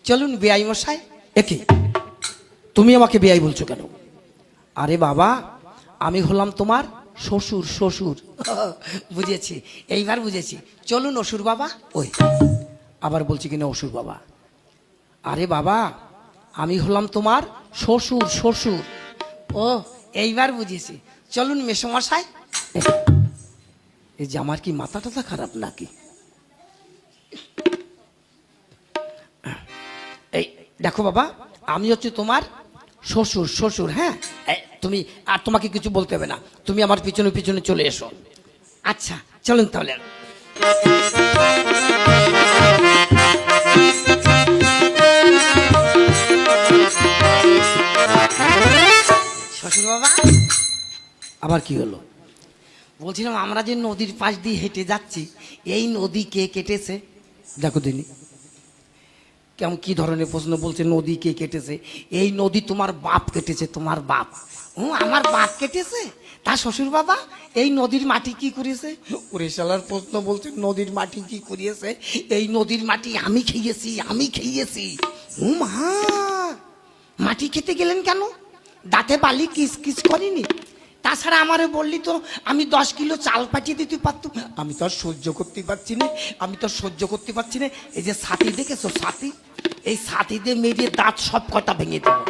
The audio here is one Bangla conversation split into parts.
চলুন বেয়াই মশাই। একে তুমি আমাকে বেয়াই বলছো কেন? আরে বাবা, আমি হলাম তোমার শ্বশুর। শ্বশুর বুঝেছি, এইবার বুঝেছি। চলুন অসুর বাবা। ওই আবার বলছি কিনা অসুর বাবা। আরে বাবা, আমি হলাম তোমার শ্বশুর। শ্বশুর, ও এইবার বুঝেছি। চলুন মেসোমশাই। এই যে আমার কি মাথা টাথা খারাপ নাকি? এই দেখো বাবা, আমি হচ্ছে তোমার শ্বশুর। শ্বশুর, হ্যাঁ। তুমি আর তোমাকে কিছু বলতে হবে না, তুমি আমার পিছনে পিছনে চলে এসো। আচ্ছা চলুন তাহলে। শ্বশুর বাবা, আবার কি হলো? বলছিলাম আমরা যে নদীর পাশ দিয়ে হেঁটে যাচ্ছি, এই নদী কে কেটেছে? দেখো দিনি কেমন কি ধরনের প্রশ্ন বলছে, নদী কে কেটেছে? এই নদী তোমার বাপ কেটেছে। তোমার বাপ? আমার বাপ কেটেছে? তা শ্বশুর বাবা, এই নদীর মাটি কি করেছে? ওরে শালার প্রশ্ন বলছে নদীর মাটি কি করিয়েছে? এই নদীর মাটি আমি খেয়েছি, আমি খেয়েছি। মা, মাটি খেতে গেলেন কেন? দাঁতে বালি কিস কিস করিনি? তাছাড়া আমারে বললি তো আমি 10 কিলো চাল পাঠিয়ে দিতে পারতুম। আমি তো আর সহ্য করতে পারছি না, আমি তো সহ্য করতে পারছি না। এই যে ছাতি দেখেছো, ছাতি, এই ছাতিতে মেরে দাঁত সব কটা ভেঙে দেবো।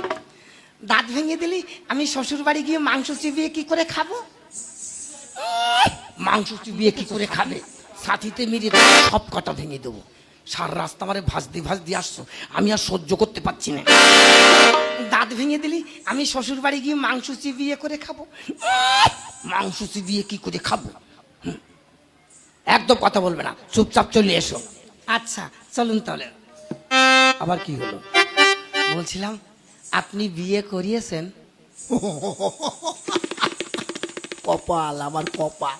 দাঁত ভেঙে দিলি আমি শ্বশুর বাড়ি গিয়ে মাংস চিবিয়ে কি করে খাবো? মাংস চিবিয়ে কি করে খাবে? ছাতিতে মেরে দাঁত সব কটা ভেঙে দেবো। সারা রাস্তা আমারে ভাজদি আসছো, আমি আর সহ্য করতে পারছি না। দাঁত ভেঙে দিলি আমি শ্বশুর বাড়ি গিয়ে মাংস চিবিয়ে করে খাবো। মাংস চিবিয়ে কি করে খাবো? একদম কথা বলবে না, চুপচাপ চলে এসো। আচ্ছা চলুন তাহলে। আবার কি হলো? বলছিলাম আপনি বিয়ে করিয়েছেন? কপাল, আমার কপাল।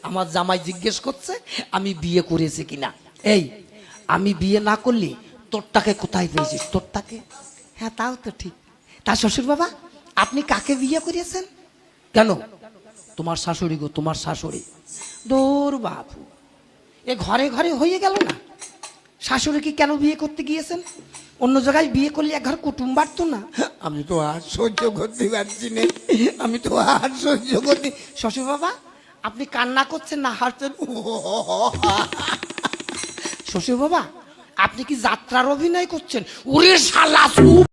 আমার জামাই জিজ্ঞেস করছে আমি বিয়ে করেছি কিনা। এই, আমি বিয়ে না করলে তোরটাকে কোথায় পেয়েছিস? তোরটাকে? হ্যাঁ তাও তো ঠিক। তা শ্বশুর বাবা, আপনি কাকে বিয়ে করিয়েছেন? কেন? তোমার শাশুড়ি গো, তোমার শাশুড়ি। দৌড় বাপু, এ ঘরে ঘরে হয়ে গেল না? শাশুড়িকে কেন বিয়ে করতে গিয়েছেন? অন্য জায়গায় বিয়ে করলে এক ঘর কুটুম বাড়তো না? আমি তো আর সহ্য করতে পারছি না, আমি তো আর সহ্য করতে। শ্বশুর বাবা, আপনি কান্না করছেন না হাসছেন? শ্বশুর বাবা, আপনি কি যাত্রার অভিনয় করছেন? ওরে শালা